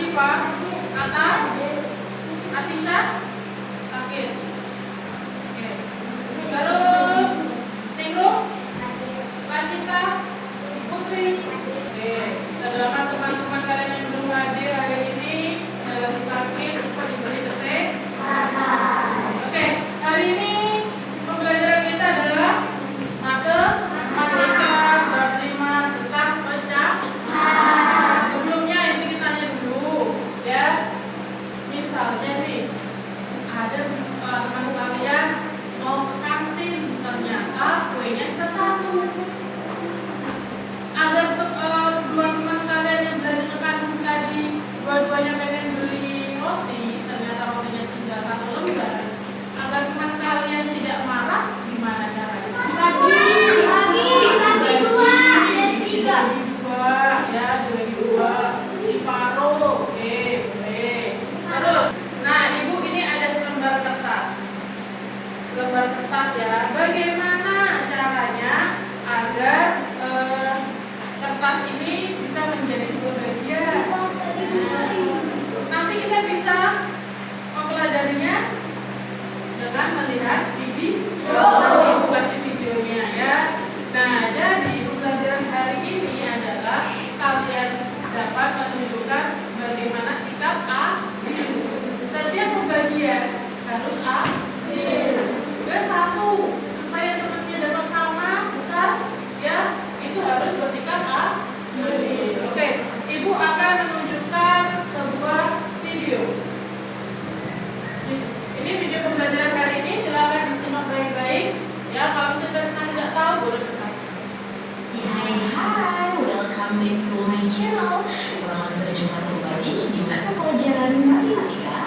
Asifa, Ata, Atisha, Sakit. Oke. Terus Tinggu, Lacita, Putri. Oke. Terdapat teman-teman kalian yang belum hadir hari ini yang lagi sakit, cepat diberi kesehatan. Oke. Hari ini pembelajaran kita adalah matematika bertema tentang pecahan. Sebelumnya ini kita tanya dulu, ya. Misalnya nih, ada teman kalian mau ke kantin, ternyata kuenya cuma satu. Agar dua teman kalian yang belanja ke kantin tadi dua-duanya pengen beli roti, ternyata rotinya tinggal satu lembar. Agar teman kalian tidak marah, gimana caranya? Bagi dua dan tiga. Dua, ya, dibagi dua, diparuh. Oke, boleh. Terus, nah ibu ini ada selembar kertas. Selembar kertas ya. Bagaimana caranya agar kertas ini bisa menjadi dua bagian? Nanti kita bisa mempelajarinya dengan melihat video. Ibu kasih videonya ya. Nah, jadi pembelajaran hari ini adalah kalian dapat menunjukkan bagaimana sikap adil. Setiap pembagian harus adil. Dan satu, supaya temannya dapat sama besar, ya itu harus bersikap adil. Oke, ibu akan menunjukkan sebuah video. Ini video pembelajaran hari ini, silakan disimak baik-baik. Ya, kalau misalnya tidak tahu boleh bertanya. Hai, welcome back to my channel. Selamat berjumpa kembali di mata pelajaran matematika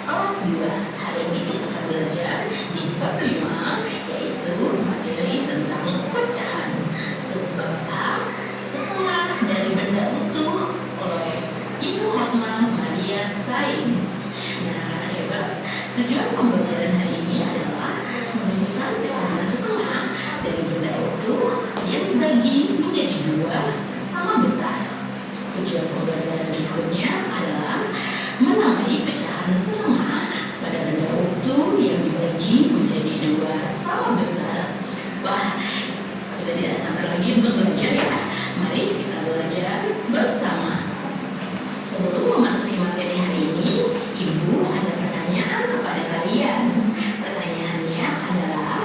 kelas 2. Hari ini kita akan belajar di bab 5, yaitu materi tentang pecahan. Sebab A, setelah dari benda utuh oleh Ibu Hotma Maria Sain. Nah, anak hebat, tujuan pembelajaran hari ini adalah menunjukkan pecahan setengah dari benda utuh yang dibagi menjadi dua sama besar. Tujuan pembelajaran berikutnya adalah menamai pecahan setengah pada benda utuh yang dibagi menjadi dua sama besar. Wah, sudah tidak sabar lagi untuk belajar ya. Mari kita belajar bersama. Sebelum memasuki materi hari ini, Ibu ada pertanyaan kepada kalian. Pertanyaannya adalah,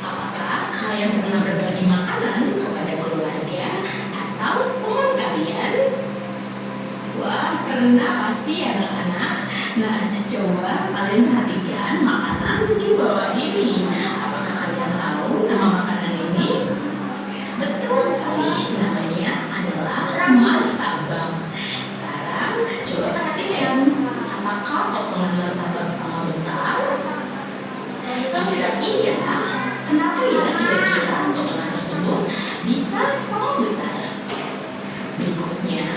apakah kalian pernah berbagi makanan kepada keluarga atau teman kalian? Wah, pernah pasti anak-anak. Nah, coba kalian perhatikan makanan di bawah ini. Apakah kalian tahu nama makanan ini? Betul sekali, namanya adalah martabak. Sekarang coba perhatikan, apakah potongan martabak sama besar? Jika iya, kenapa ya kira-kira potongan tersebut bisa sama besar? Berikutnya,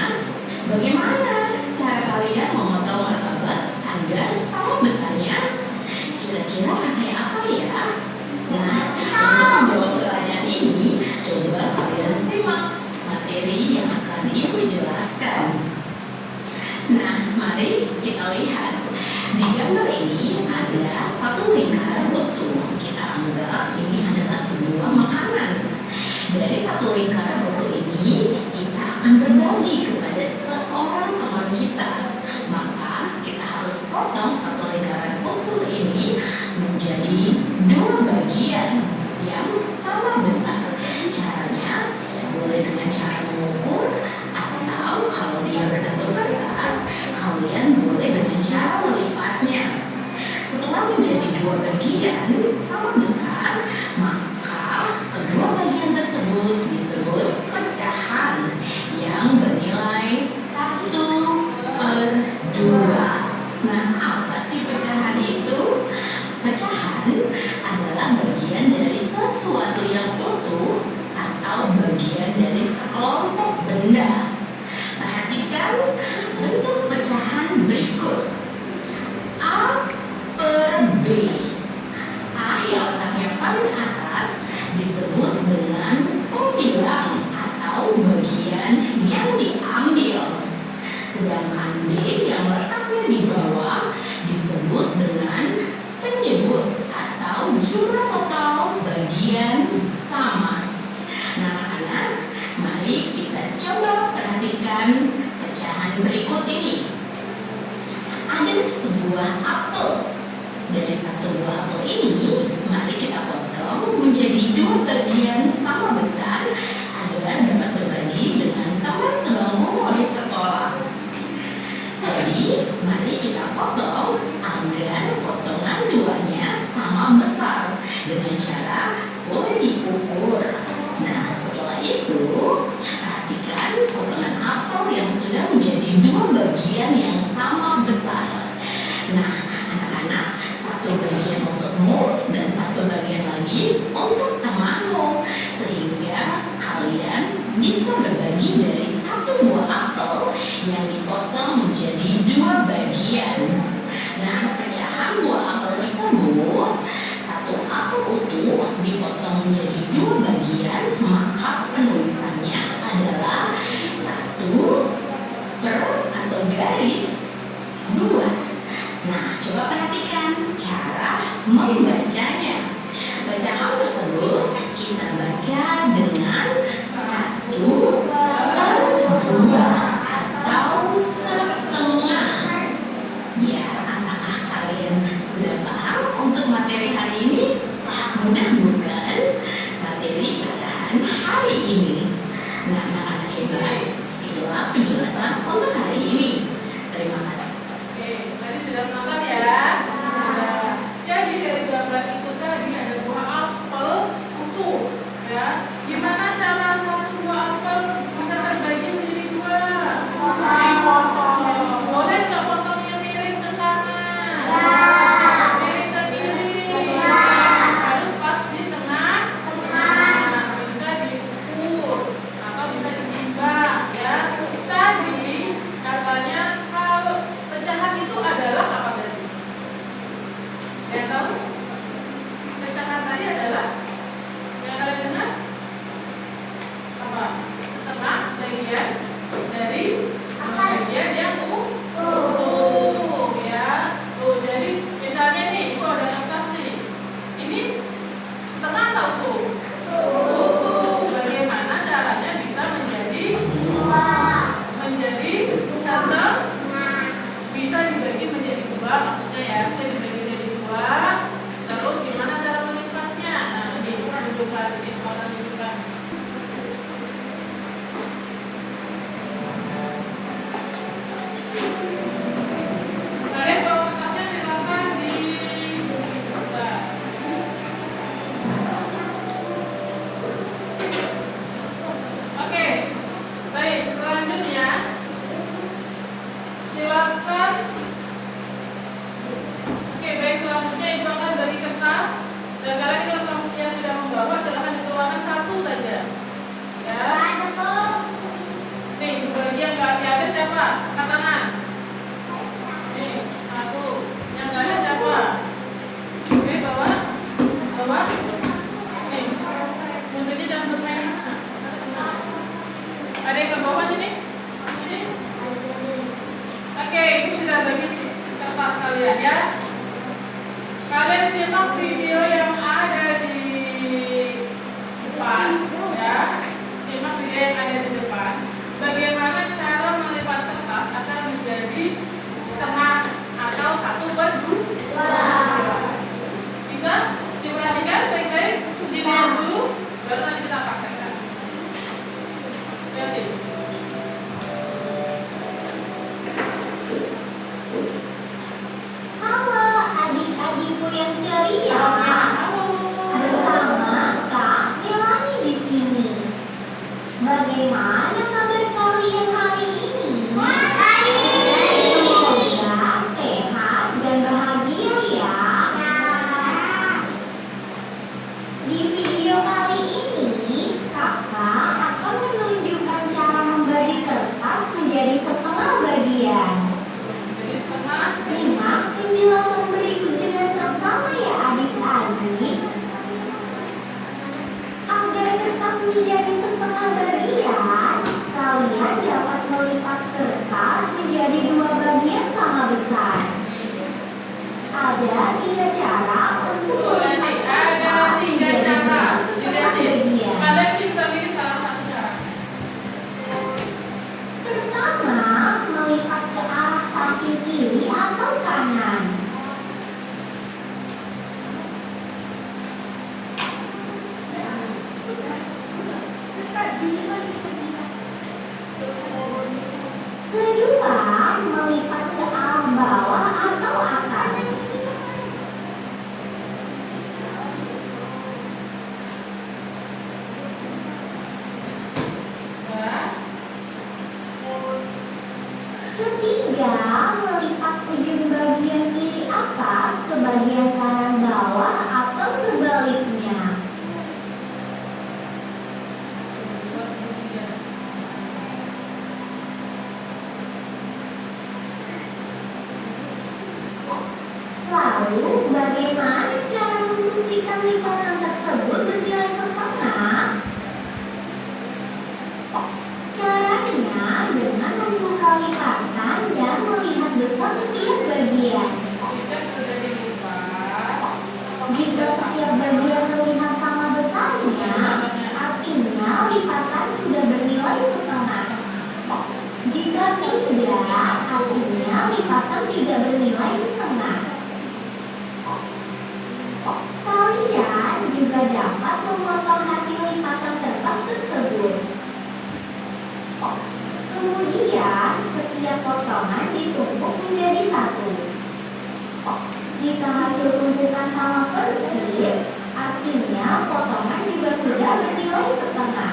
bagaimana cara kalian memotong martabak agar sama besarnya? Kira-kira pakai apa ya? Nah, untuk menjawab pertanyaan ini, coba kalian simak materi yang akan Ibu jelaskan. Nah, mari kita lihat. Di gambar ini ada satu lingkaran utuh. Kita anggap ini adalah sebuah makanan. Dari satu lingkaran utuh ini, kita akan berbagi kepada seorang teman kita. Maka kita harus potong satu lingkaran utuh ini menjadi dua bagian yang sama besar. Caranya boleh dengan cara mengukur, atau kalau dia berbentuk kertas, kalian boleh dengan cara melipatnya. Setelah menjadi dua bagian sama besar, maka kedua bagian tersebut disebut pecahan yang bernilai 1/2. Nah, apa sih pecahan itu? Pecahan adalah bagian dari sesuatu yang utuh atau bagian dari sekelompok benda. Perhatikan bentuk pecahan berikut. A/B. A yang letaknya paling atas disebut dengan pembilang atau bagian yang diambil. Sedangkan B yang ada sebuah apel. Dari satu buah apel ini, mari kita potong menjadi 2 bagian sama besar agar dapat berbagi dengan teman sebangku di sekolah. Jadi, mari kita potong agar potongan duanya sama besar dengan cara boleh diukur. Nah, setelah itu, perhatikan potongan apel yang sudah menjadi 2 bagian yang sama besar. Nah, anak-anak, 1 bagian untukmu dan 1 bagian lagi untuk temanmu, sehingga kalian bisa berbagi dari 1 buah apel yang dipotong menjadi 2 bagian. Nah, pecahan buah apel tersebut, 1 apel utuh dipotong menjadi 2 bagian, maka penulisannya adalah 1 per atau garis 2. Nah, coba perhatikan cara membacanya. Bacaan tersebut kita baca dengan 1 per 2 atau setengah. Ya, apakah kalian sudah paham untuk materi hari ini? Mudah-mudahan materi pecahan hari ini. Nah, anak-anak hebat, itulah penjelasan untuk hari ini. Terima kasih. Oke, tadi sudah menonton ya. Nah, jadi dari gambar itu tadi ada buah apel utuh, ya. Gimana cara 1 buah apel bisa terbagi menjadi 2? Dipotong. Boleh nggak potongnya miring ke kanan? Miring ke kiri? Harus pas di tengah. Nah, bisa diukur atau bisa ditimbang, ya. Tadi katanya kalau pecahan itu adalah apa tadi? Yang tahu? Pecahan tadi adalah yang kalian dengar? Apa? Setengah bagian dari bagian yang utuh, ya. Tuh, jadi misalnya nih, ibu ada kertas nih. Ini setengah atau utuh? Utuh. Bagaimana caranya bisa menjadi setengah? Bisa dibagi menjadi 2, maksudnya ya, bisa dibagi menjadi 2. Terus gimana cara melipatnya? Nah, ini tunjukkan, ini akan tunjukkan. Kalian bawa kertasnya silakan dibuka. Oke, baik, selanjutnya silakan. Oke, baik, selanjutnya ibu akan bagi kertas dan kalian yang sudah membawa silakan dikeluarkan 1 saja, ya. Nih, bagi yang nggak ada siapa? Angkat tangan. Nih, 1. Yang nggak ada siapa? Oke, bawa. Nih, munculnya jangan bermain. Ada yang nggak bawa sini? Sini. Oke, ibu sudah bagi kertas kalian, ya. Kalian simak video yang ada di depan, ya. Simak video yang ada di depan. Bagaimana cara melipat kertas agar menjadi setengah atau 1/2? Bisa diperhatikan baik-baik, dilihat dulu, baru nanti kita praktekkan. Lihat. Halo adik-adikku yang ceria, bersama Kak Melani di sini. Bagaimana Ketiga, melipat ujung bagian kiri atas ke bagian kanan bawah atau sebaliknya. Lalu, bagaimana cara membuktikan lipatan tersebut bernilai setengah? Caranya dengan membuka lipatan dan melihat besar setiap bagian. Jika sudah dilipat, Jika setiap bagian terlihat sama besarnya, artinya lipatan sudah bernilai setengah. Jika tidak, artinya lipatan tidak bernilai setengah. Kalian juga dapat memotong hasil lipatan kertas tersebut. Kemudian, setiap potongan ditumpuk menjadi satu. Jika hasil tumpukan sama persis, artinya potongan juga sudah bernilai setengah.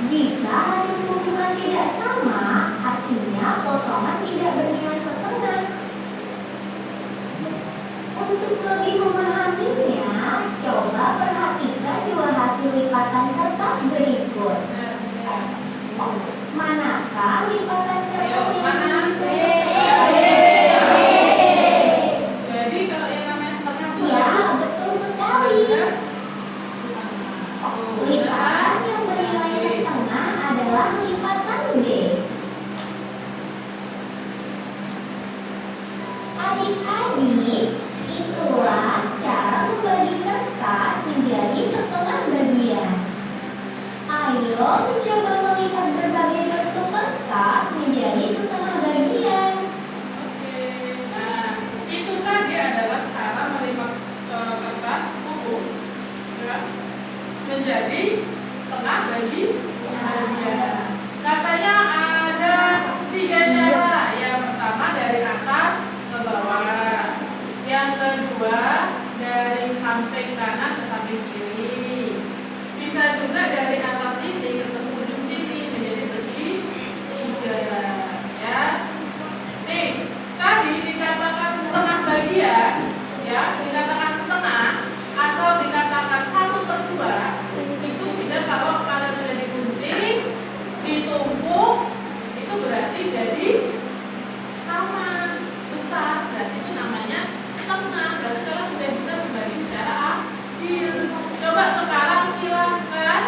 Jika hasil tumpukan tidak sama, artinya potongan tidak bernilai setengah. Untuk lebih memahaminya, coba perhatikan dua hasil lipatan kertas berikut. Manakah lipatan kertas yang berikut? jadi kalau yang namanya setengah itu Ya, betul sekali. Lipatan yang bernilai setengah adalah lipatan D. Adik-adik, itulah cara membagi kertas menjadi setengah bagian. Ayo mencoba melihat berbagai bentuk kertas menjadi setengah bagian. Oke, nah itu tadi adalah cara melipat kertas utuh ya, menjadi setengah bagian. Katanya ada 3 cara. Yang pertama dari atas ke bawah, yang kedua dari samping kanan ke samping kiri, bisa juga dari atas sini ketemu ujung sini menjadi segitiga ya. Nih, tadi dikatakan setengah bagian, ya, dikatakan setengah atau dikatakan 1/2. Itu tidak kalau kalian sudah digunting, ditumpuk, itu berarti jadi sama besar. Berarti itu namanya setengah. Berarti kalian sudah bisa membagi secara adil. Coba sekarang silakan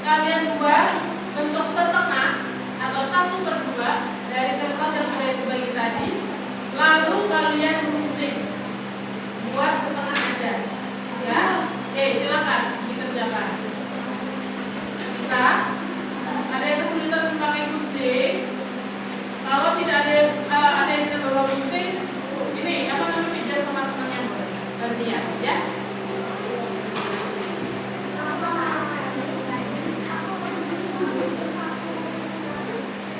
kalian buat bentuk setengah atau 1/2 dari kertas yang sudah dibagi tadi. Lalu kalian gunting, buat setengah aja, ya. Silakan dikerjakan. Bisa? Ada yang kesulitan memakai gunting? Kalau tidak ada yang tidak bawa gunting, ini apa namanya pinjam sama temannya gantian, ya.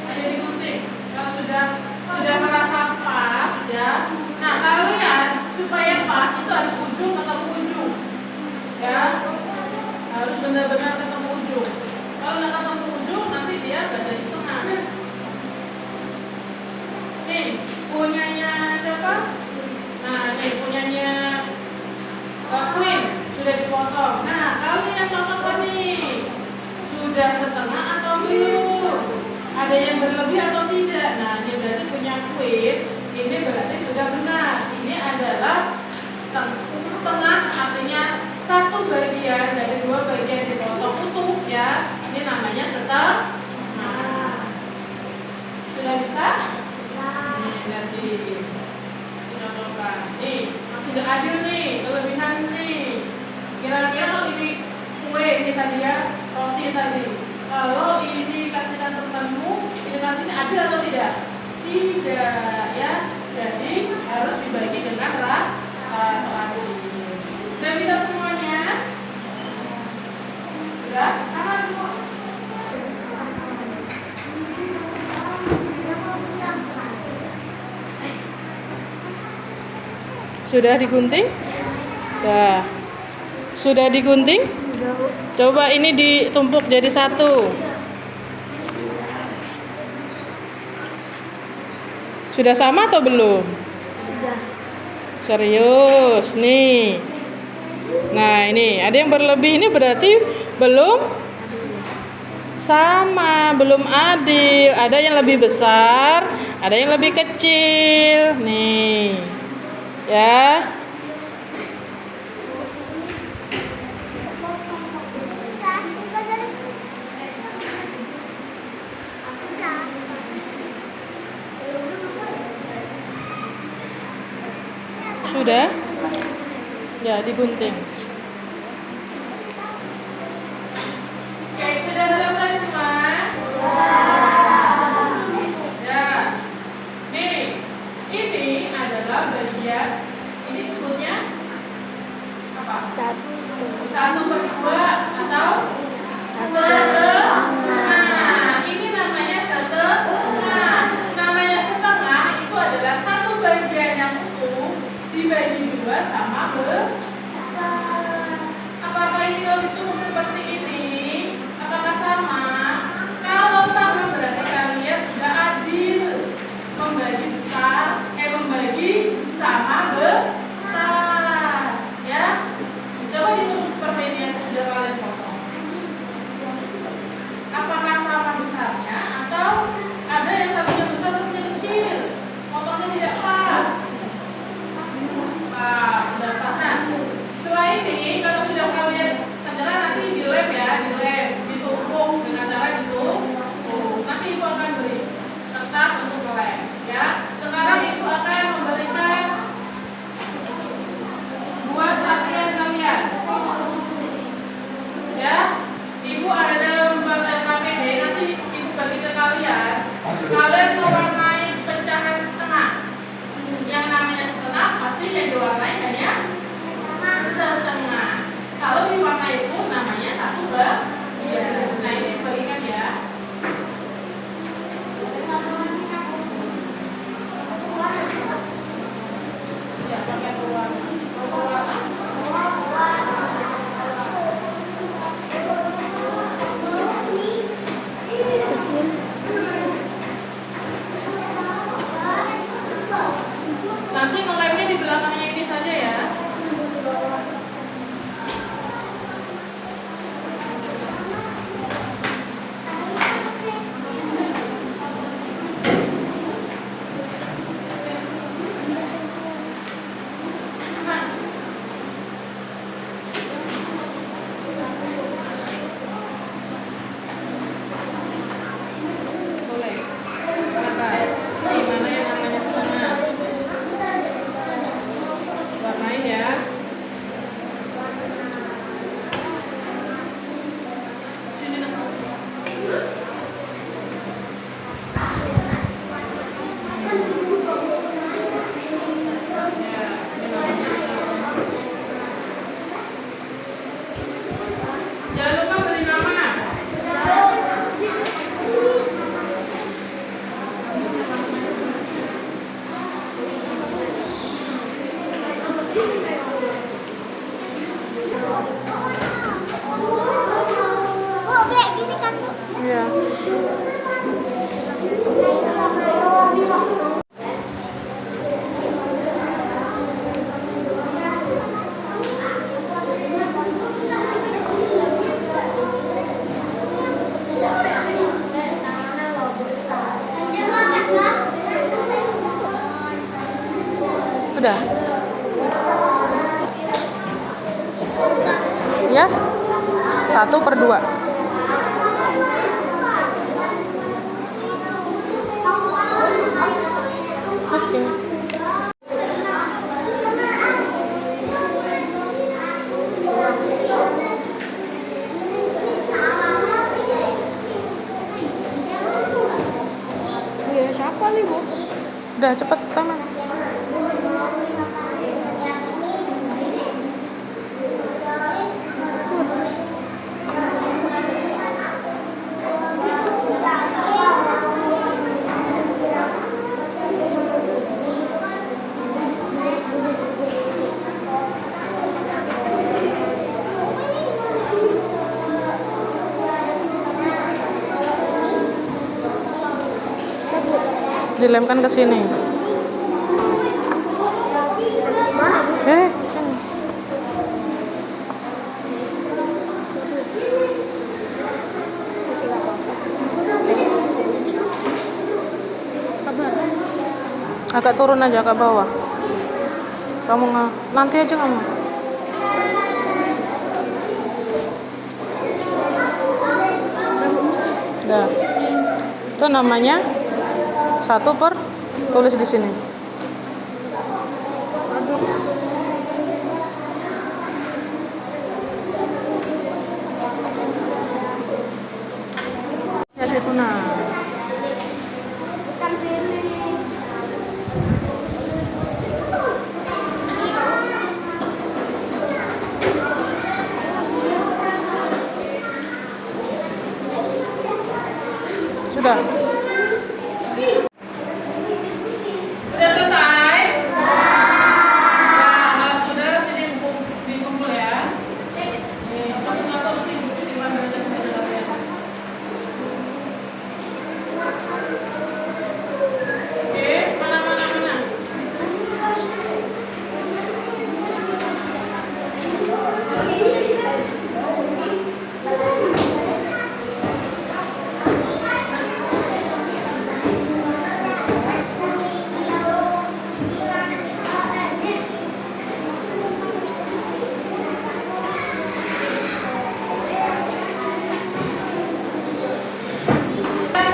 Ayo digunting. Kalau sudah merasa pas, ya. Nah, kalian supaya pas itu harus ujung ketemu ujung, ya. Harus benar-benar ketemu ujung. Kalau nggak ketemu ujung, nanti dia nggak jadi setengah. Nih, punyanya siapa? Nah, nih punyanya Queen sudah dipotong. Nah, kalian apa nih? Sudah setengah atau belum? Ada yang berlebih atau tidak? Nah, ini berarti punya Queen. Ini berarti sudah benar. Ini adalah setengah, artinya 1 bagian dari 2 bagian dipotong utuh, ya. Ini namanya setengah. Sudah bisa? Nih, nanti dicontohkan. Nih, masih nggak adil nih, kelebihan nih. Kira-kira kalau ini kue ini tadi ya, roti tadi. Kalau ini kasihkan temanmu, ini kasihnya adil atau tidak? Tidak, ya. Jadi harus dibagi dengan rata adil. Sudah bisa semuanya? Sudah? Sama semua? Sudah digunting? Sudah digunting? Coba ini ditumpuk jadi satu. Sudah sama atau belum? Sudah. Serius, nih. Nah, ini ada yang berlebih, ini berarti belum sama, belum adil. Ada yang lebih besar, ada yang lebih kecil. Nih. Ya. Sudah? Ya, digunting. Oke, sudah selesai semua? Ya. Nih, ini adalah bagian, ini disebutnya apa? 1/2 atau setengah. Ini namanya setengah. Namanya setengah itu adalah satu bagian yang utuh dibagi 2 sama besar. Apakah ini kalau ditulis seperti ini? Apakah sama? Kalau sama berarti kalian sudah adil membagi membagi sama besar. Ya, coba ditulis seperti ini yang sudah kalian potong. Apakah sama besarnya atau ada yang satunya besar satunya kecil? Potongnya tidak pas. Sudah pas. Nah, setelah ini kalau sudah kalian kerjakan nanti di lab ya, ditumpuk dengan cara ditumpuk. Nanti ibu akan beri kertas untuk lab ya. Sekarang ibu akan memberikan buat latihan kalian. Ya, ibu ada dalam KPD, nanti ibu bagi ke kalian. Kalian mewarnai pecahan setengah. Yang namanya setengah pasti yang diwarnai hanya setengah. Kalau diwarnai itu namanya 1/2. Nah, ini dibalikan ya. Ya, pakai pewarna. Nanti ngelemnya di belakangnya ini saja ya. Boleh. Maka di mana yang namanya setengah? Warnain ya. Sini nak. Ya, jangan lupa beri nama. Oh, kayak gini kan, Bu? Iya. Udah. Ya. 1/2. Oke. Iya, siapa nih, Bu? Udah cepet sama. Dilemkan ke sini. Sini. Agak turun aja ke bawah. Kamu nanti aja kamu. Dah. Itu namanya 1 per tulis di sini. Ya situ nah. Kan sini. Sudah. Sudah selesai? Nah, kalau sudah sini dikumpul ya. Nih, satu-satu nanti gimana aja penjelasannya. Oke, mana.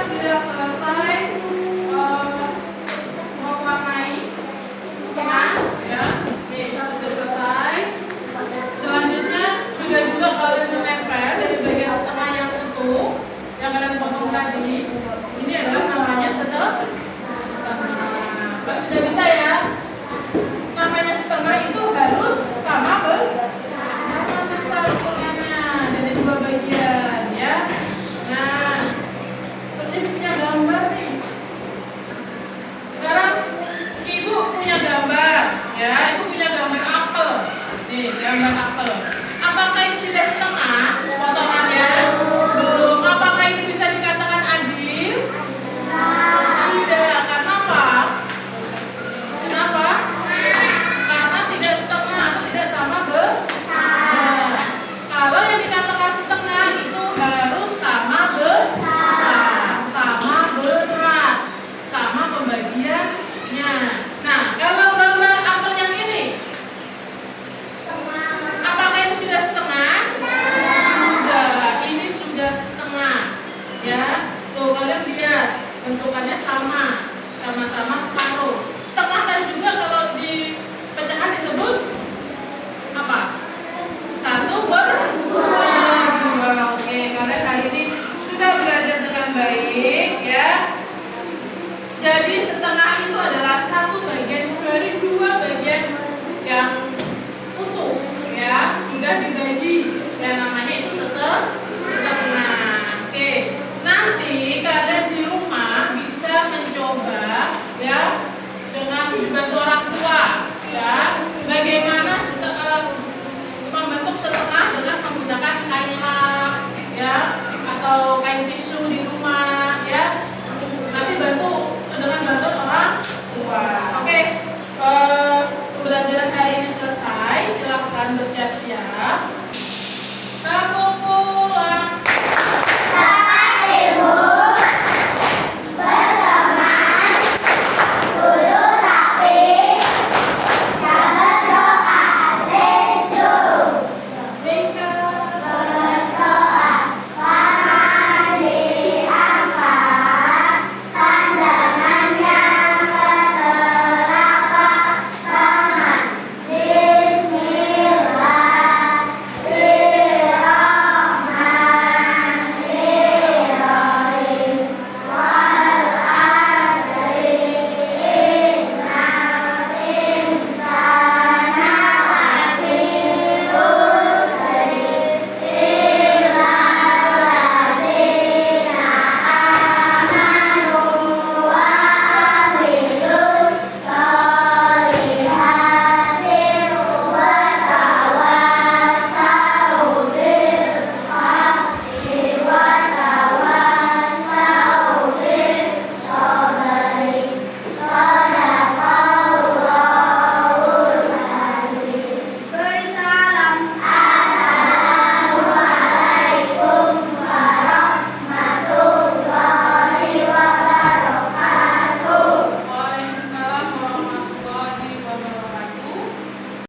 Sudah selesai mewarnai tengah ya. Nih, satu sudah selesai. Selanjutnya juga kalian menempel dari bagian tengah yang utuh yang kalian potong tadi. Ini adalah namanya setengah. Kalau sudah bisa ya. Namanya setengah itu harus sama besar ukurannya dari 2 bagian ya. Nah, terus ibu punya gambar nih. Sekarang ibu punya gambar ya. Ibu punya gambar apel. Nih, gambar apel. Apakah ini sudah setengah?